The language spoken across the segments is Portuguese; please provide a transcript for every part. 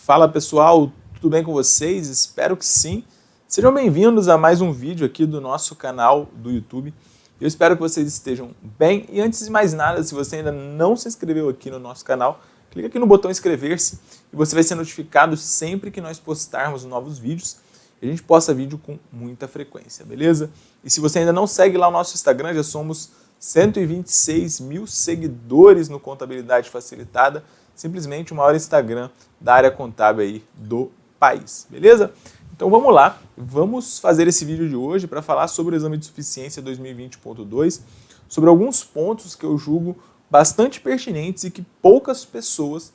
Fala pessoal, tudo bem com vocês? Espero que sim. Sejam bem-vindos a mais um vídeo aqui do nosso canal do YouTube. Eu espero que vocês estejam bem e antes de mais nada, se você ainda não se inscreveu aqui no nosso canal, clica aqui no botão inscrever-se e você vai ser notificado sempre que nós postarmos novos vídeos. E a gente posta vídeo com muita frequência, beleza? E se você ainda não segue lá o nosso Instagram, já somos 126 mil seguidores no Contabilidade Facilitada, simplesmente o maior Instagram da área contábil aí do país, beleza? Então vamos lá, vamos fazer esse vídeo de hoje para falar sobre o Exame de Suficiência 2020.2, sobre alguns pontos que eu julgo bastante pertinentes e que poucas pessoas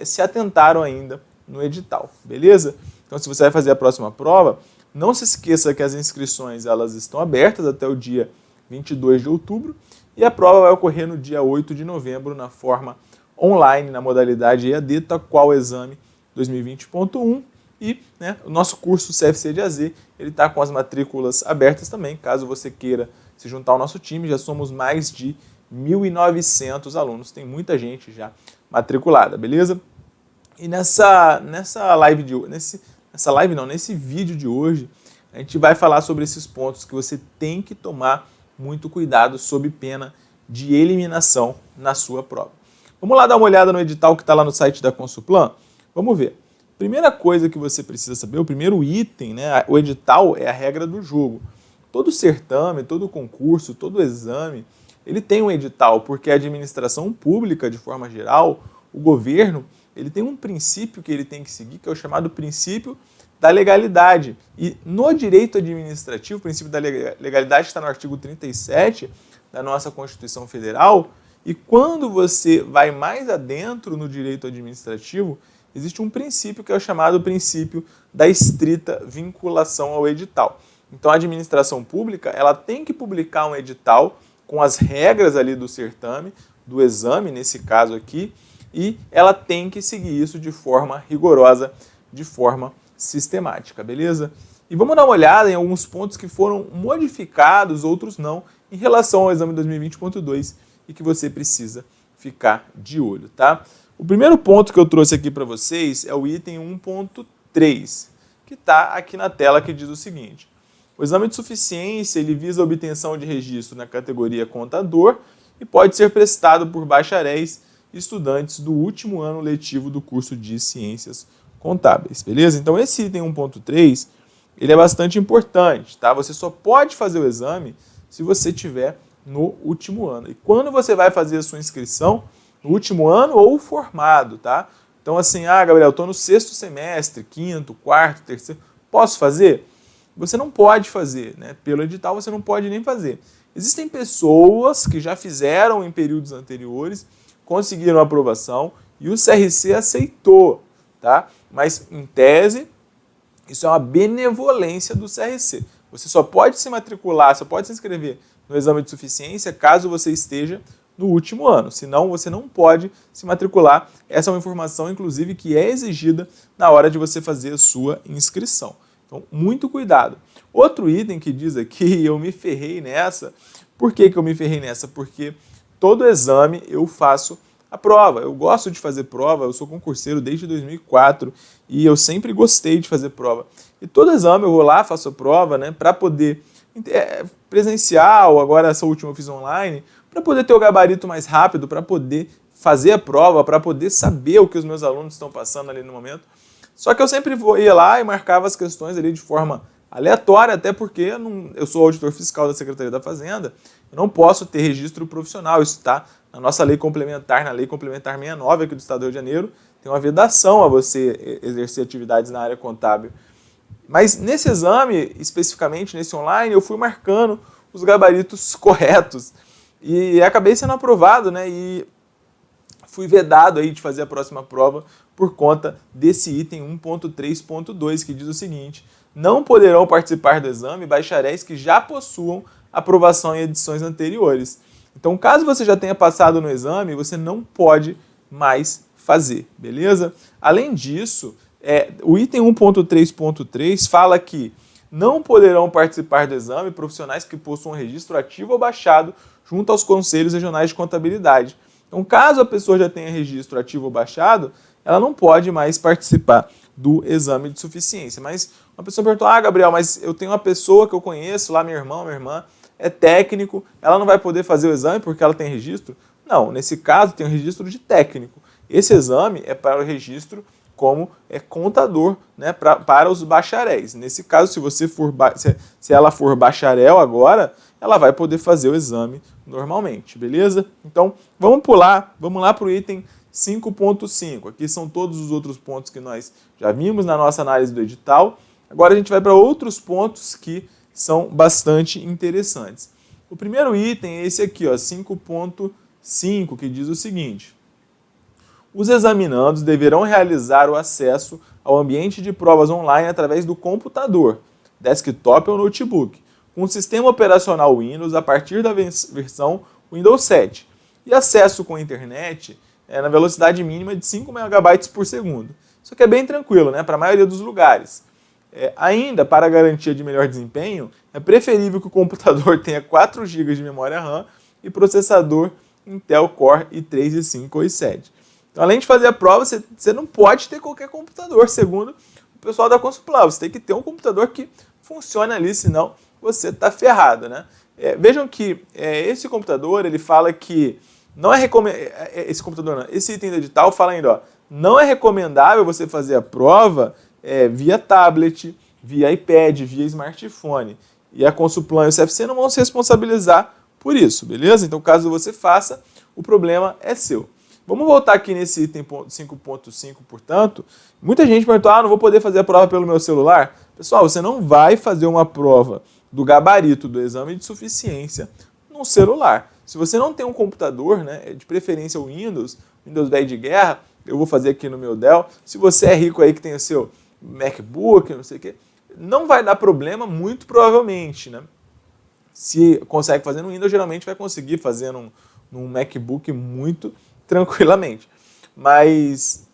se atentaram ainda no edital, beleza? Então se você vai fazer a próxima prova, não se esqueça que as inscrições elas estão abertas até o dia 22 de outubro e a prova vai ocorrer no dia 8 de novembro na forma online, na modalidade EAD, tal qual o Exame 2020.1 e o nosso curso CFC de AZ, ele está com as matrículas abertas também, caso você queira se juntar ao nosso time, já somos mais de 1.900 alunos, tem muita gente já matriculada, beleza? E nesse vídeo de hoje, a gente vai falar sobre esses pontos que você tem que tomar muito cuidado sob pena de eliminação na sua prova. Vamos lá dar uma olhada no edital que está lá no site da Consulplan? Vamos ver. Primeira coisa que você precisa saber, o primeiro item, o edital é a regra do jogo. Todo certame, todo concurso, todo exame, ele tem um edital, porque a administração pública, de forma geral, o governo, ele tem um princípio que ele tem que seguir, que é o chamado princípio da legalidade. E no direito administrativo, o princípio da legalidade está no artigo 37 da nossa Constituição Federal, e quando você vai mais adentro no direito administrativo, existe um princípio que é o chamado princípio da estrita vinculação ao edital. Então a administração pública, ela tem que publicar um edital com as regras ali do certame, do exame nesse caso aqui, e ela tem que seguir isso de forma rigorosa, de forma sistemática, beleza? E vamos dar uma olhada em alguns pontos que foram modificados, outros não, em relação ao exame 2020.2 e que você precisa ficar de olho, tá? O primeiro ponto que eu trouxe aqui para vocês é o item 1.3, que está aqui na tela, que diz o seguinte: o exame de suficiência ele visa a obtenção de registro na categoria contador e pode ser prestado por bacharéis e estudantes do último ano letivo do curso de Ciências Contábeis, beleza? Então esse item 1.3, ele é bastante importante, tá? Você só pode fazer o exame se você tiver no último ano. E quando você vai fazer a sua inscrição, no último ano ou formado, tá? Então assim, Gabriel, eu estou no 6º semestre, 5º, 4º, 3º, posso fazer? Você não pode fazer, né? Pelo edital você não pode nem fazer. Existem pessoas que já fizeram em períodos anteriores, conseguiram aprovação e o CRC aceitou, tá? Mas em tese, isso é uma benevolência do CRC. Você só pode se matricular, só pode se inscrever no exame de suficiência caso você esteja no último ano, senão você não pode se matricular. Essa é uma informação, inclusive, que é exigida na hora de você fazer a sua inscrição. Então, muito cuidado. Outro item que diz aqui, eu me ferrei nessa. Por que eu me ferrei nessa? Porque todo exame eu faço a prova. Eu gosto de fazer prova, eu sou concurseiro desde 2004 e eu sempre gostei de fazer prova. E todo exame eu vou lá, faço a prova, né, para poder presencial, agora essa última eu fiz online, para poder ter o gabarito mais rápido, para poder fazer a prova, para poder saber o que os meus alunos estão passando ali no momento. Só que eu sempre ia lá e marcava as questões ali de forma aleatória, até porque eu sou auditor fiscal da Secretaria da Fazenda, eu não posso ter registro profissional, isso está na nossa lei complementar, na lei complementar 69 aqui do Estado do Rio de Janeiro, tem uma vedação a você exercer atividades na área contábil. Mas nesse exame, especificamente nesse online, eu fui marcando os gabaritos corretos e acabei sendo aprovado, né? E fui vedado aí de fazer a próxima prova por conta desse item 1.3.2, que diz o seguinte: não poderão participar do exame bacharéis que já possuam aprovação em edições anteriores. Então, caso você já tenha passado no exame, você não pode mais fazer, beleza? Além disso, o item 1.3.3 fala que não poderão participar do exame profissionais que possuam registro ativo ou baixado junto aos conselhos regionais de contabilidade. Então, caso a pessoa já tenha registro ativo ou baixado, ela não pode mais participar do exame de suficiência. Mas uma pessoa perguntou, Gabriel, mas eu tenho uma pessoa que eu conheço lá, minha irmã é técnico, ela não vai poder fazer o exame porque ela tem registro? Não, nesse caso tem um registro de técnico. Esse exame é para o registro como contador, né, para os bacharéis. Nesse caso, se ela for bacharel agora, ela vai poder fazer o exame normalmente, beleza? Então, vamos lá para o item 5.5. Aqui são todos os outros pontos que nós já vimos na nossa análise do edital. Agora a gente vai para outros pontos que são bastante interessantes. O primeiro item é esse aqui, 5.5, que diz o seguinte: os examinandos deverão realizar o acesso ao ambiente de provas online através do computador, desktop ou notebook, com o sistema operacional Windows a partir da versão Windows 7 e acesso com a internet na velocidade mínima de 5 MB por segundo. Isso aqui é bem tranquilo, né, para a maioria dos lugares. Ainda, para a garantia de melhor desempenho, é preferível que o computador tenha 4 GB de memória RAM e processador Intel Core i3, i5 ou i7. Então, além de fazer a prova, você não pode ter qualquer computador, segundo o pessoal da Consulplan. Você tem que ter um computador que funcione ali, senão você está ferrado, né? Vejam que esse computador, ele fala que não é recomendável, esse item do edital fala ainda, não é recomendável você fazer a prova via tablet, via iPad, via smartphone. E a Consulplan e o CFC não vão se responsabilizar por isso, beleza? Então, caso você faça, o problema é seu. Vamos voltar aqui nesse item 5.5, portanto. Muita gente perguntou, não vou poder fazer a prova pelo meu celular. Pessoal, você não vai fazer uma prova do gabarito do exame de suficiência no celular. Se você não tem um computador, né, de preferência o Windows 10 de guerra, eu vou fazer aqui no meu Dell. Se você é rico aí que tem o seu MacBook, não sei o quê, não vai dar problema, muito provavelmente, né? Se consegue fazer no Windows, geralmente vai conseguir fazer num MacBook muito tranquilamente. Mas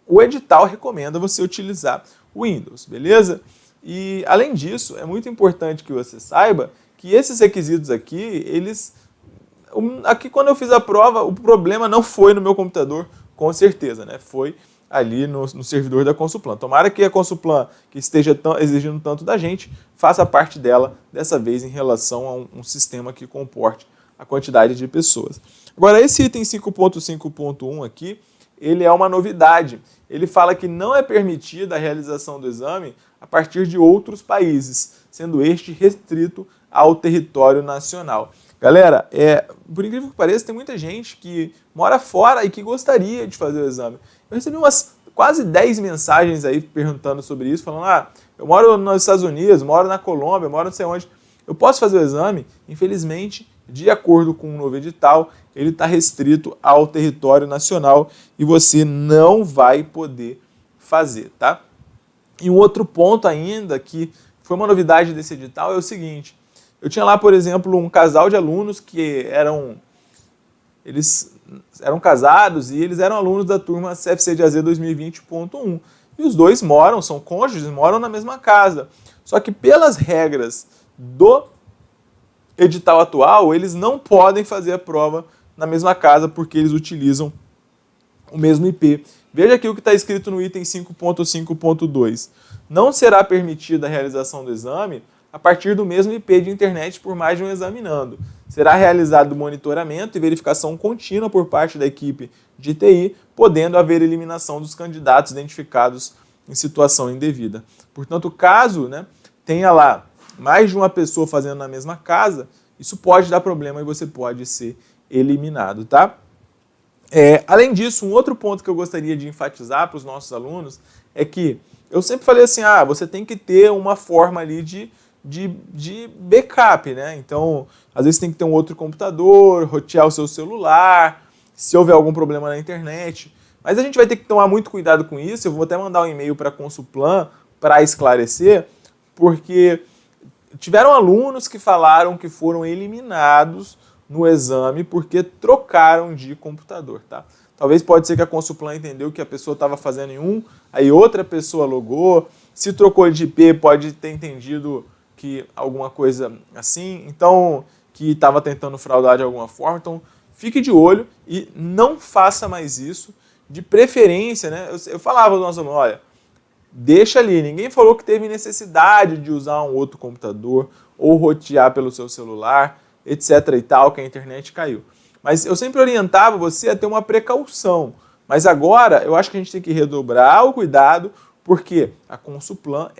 o edital recomenda você utilizar o Windows, beleza? E, além disso, é muito importante que você saiba que esses requisitos aqui, aqui quando eu fiz a prova, o problema não foi no meu computador, com certeza, né? Foi ali no servidor da Consulplan. Tomara que a Consulplan, que esteja exigindo tanto da gente, faça parte dela, dessa vez, em relação a um sistema que comporte a quantidade de pessoas. Agora, esse item 5.5.1 aqui, ele é uma novidade. Ele fala que não é permitida a realização do exame a partir de outros países, sendo este restrito ao território nacional. Galera, por incrível que pareça, tem muita gente que mora fora e que gostaria de fazer o exame. Eu recebi umas quase 10 mensagens aí perguntando sobre isso, falando, eu moro nos Estados Unidos, moro na Colômbia, moro não sei onde. Eu posso fazer o exame? Infelizmente, de acordo com o novo edital, ele está restrito ao território nacional e você não vai poder fazer, tá? E um outro ponto ainda que foi uma novidade desse edital é o seguinte: eu tinha lá, por exemplo, um casal de alunos que eles eram casados e eles eram alunos da turma CFC de AZ 2020.1. E os dois são cônjuges, moram na mesma casa. Só que pelas regras do edital atual, eles não podem fazer a prova na mesma casa porque eles utilizam o mesmo IP. Veja aqui o que está escrito no item 5.5.2. Não será permitida a realização do exame a partir do mesmo IP de internet por mais de um examinando. Será realizado monitoramento e verificação contínua por parte da equipe de TI, podendo haver eliminação dos candidatos identificados em situação indevida. Portanto, caso tenha lá mais de uma pessoa fazendo na mesma casa, isso pode dar problema e você pode ser eliminado, tá? Além disso, um outro ponto que eu gostaria de enfatizar para os nossos alunos é que eu sempre falei assim, você tem que ter uma forma ali de backup, né? Então, às vezes tem que ter um outro computador, rotear o seu celular, se houver algum problema na internet. Mas a gente vai ter que tomar muito cuidado com isso. Eu vou até mandar um e-mail para a Consulplan para esclarecer, porque tiveram alunos que falaram que foram eliminados no exame porque trocaram de computador, tá? Talvez pode ser que a Consulplan entendeu que a pessoa estava fazendo em um, aí outra pessoa logou. Se trocou de IP, pode ter entendido que alguma coisa assim, então, que estava tentando fraudar de alguma forma. Então, fique de olho e não faça mais isso. de preferência, né, eu falava aos nossos alunos, olha, deixa ali, ninguém falou que teve necessidade de usar um outro computador ou rotear pelo seu celular, etc e tal, que a internet caiu. Mas eu sempre orientava você a ter uma precaução. Mas agora eu acho que a gente tem que redobrar o cuidado, porque a Consuplan,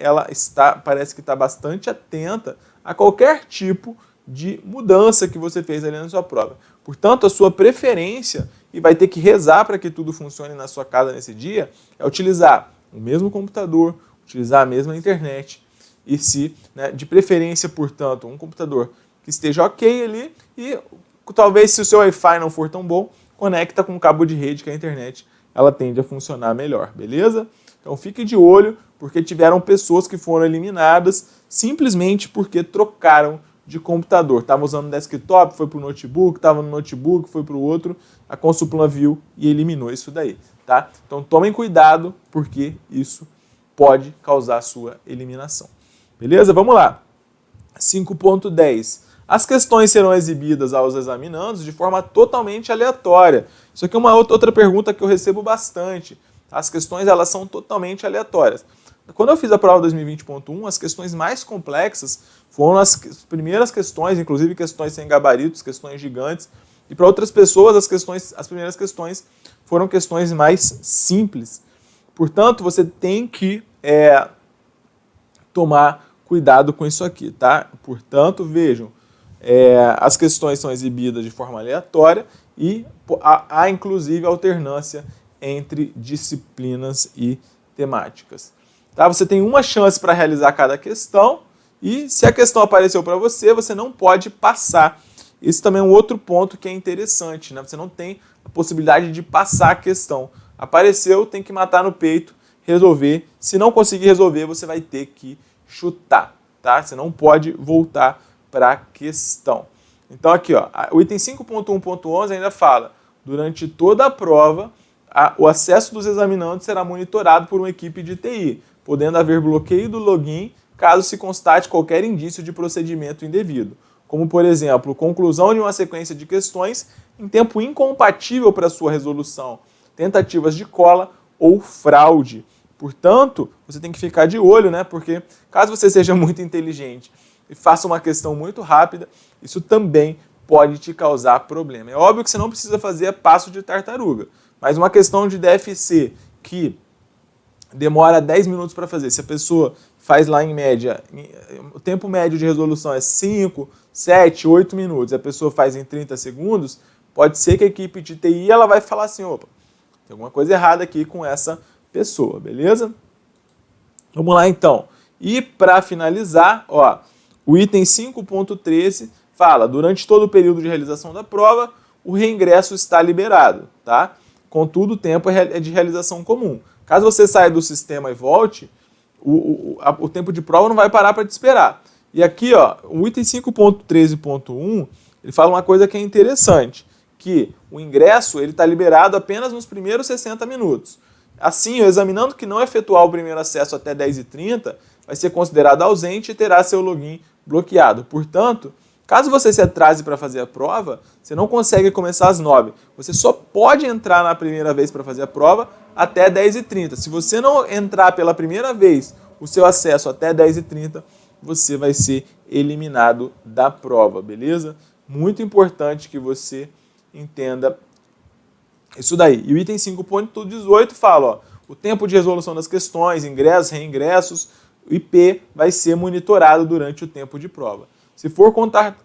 parece que está bastante atenta a qualquer tipo de mudança que você fez ali na sua prova. Portanto, a sua preferência, e vai ter que rezar para que tudo funcione na sua casa nesse dia, é utilizar o mesmo computador, utilizar a mesma internet, e de preferência, portanto, um computador que esteja ok ali, e talvez se o seu Wi-Fi não for tão bom, conecta com um cabo de rede, que a internet ela tende a funcionar melhor, beleza? Então fique de olho, porque tiveram pessoas que foram eliminadas simplesmente porque trocaram de computador. Estava usando desktop, foi para o notebook, estava no notebook, foi para o outro, a Consuplan viu e eliminou isso daí, tá? Então tomem cuidado, porque isso pode causar a sua eliminação. Beleza? Vamos lá. 5.10. As questões serão exibidas aos examinandos de forma totalmente aleatória. Isso aqui é uma outra pergunta que eu recebo bastante. As questões elas são totalmente aleatórias. Quando eu fiz a prova 2020.1, as questões mais complexas foram as primeiras questões, inclusive questões sem gabaritos, questões gigantes. E para outras pessoas, as primeiras questões foram questões mais simples. Portanto, você tem que tomar cuidado com isso aqui, tá? Portanto, vejam, as questões são exibidas de forma aleatória e há inclusive alternância entre disciplinas e temáticas. Tá? Você tem uma chance para realizar cada questão e se a questão apareceu para você, você não pode passar. Esse também é um outro ponto que é interessante, né? Você não tem a possibilidade de passar a questão. Apareceu, tem que matar no peito, resolver. Se não conseguir resolver, você vai ter que chutar, tá? Você não pode voltar para a questão. Então aqui, ó, o item 5.1.11 ainda fala, durante toda a prova, o acesso dos examinantes será monitorado por uma equipe de TI, podendo haver bloqueio do login caso se constate qualquer indício de procedimento indevido, como, por exemplo, conclusão de uma sequência de questões em tempo incompatível para sua resolução, tentativas de cola ou fraude. Portanto, você tem que ficar de olho, né? Porque caso você seja muito inteligente e faça uma questão muito rápida, isso também pode te causar problema. É óbvio que você não precisa fazer passo de tartaruga, mas uma questão de DFC que demora 10 minutos para fazer, se a pessoa faz lá em média, o tempo médio de resolução é 5, 7, 8 minutos, a pessoa faz em 30 segundos, pode ser que a equipe de TI ela vai falar assim, opa, tem alguma coisa errada aqui com essa pessoa, beleza? Vamos lá então. E para finalizar, ó, o item 5.13 fala, durante todo o período de realização da prova, o reingresso está liberado, tá? Contudo, o tempo é de realização comum. Caso você saia do sistema e volte, o tempo de prova não vai parar para te esperar. E aqui, ó, o item 5.13.1, ele fala uma coisa que é interessante, que o ingresso está liberado apenas nos primeiros 60 minutos. Assim, o examinando que não efetuar o primeiro acesso até 10h30 vai ser considerado ausente e terá seu login bloqueado. Portanto, caso você se atrase para fazer a prova, você não consegue começar às 9. Você só pode entrar na primeira vez para fazer a prova até 10h30. Se você não entrar pela primeira vez o seu acesso até 10h30, você vai ser eliminado da prova, beleza? Muito importante que você entenda isso daí. E o item 5.18 fala, ó, o tempo de resolução das questões, ingressos, reingressos, o IP vai ser monitorado durante o tempo de prova. Se for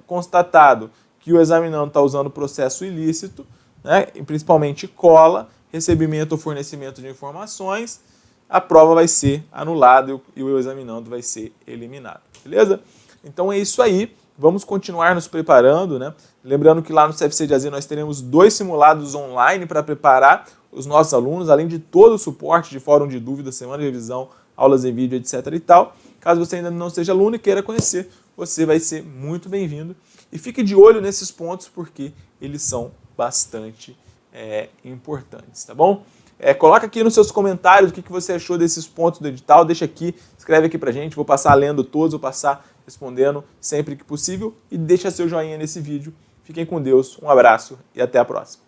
constatado que o examinando está usando processo ilícito, né, principalmente cola, recebimento ou fornecimento de informações, a prova vai ser anulada e o examinando vai ser eliminado. Beleza? Então é isso aí. Vamos continuar nos preparando, né? Lembrando que lá no CFC de AZ nós teremos 2 simulados online para preparar os nossos alunos, além de todo o suporte de fórum de dúvidas, semana de revisão, aulas em vídeo, etc. e tal. Caso você ainda não seja aluno e queira conhecer, você vai ser muito bem-vindo. E fique de olho nesses pontos, porque eles são bastante importantes, tá bom? Coloca aqui nos seus comentários o que você achou desses pontos do edital, deixa aqui, escreve aqui pra gente, vou passar lendo todos, vou passar respondendo sempre que possível e deixa seu joinha nesse vídeo. Fiquem com Deus, um abraço e até a próxima.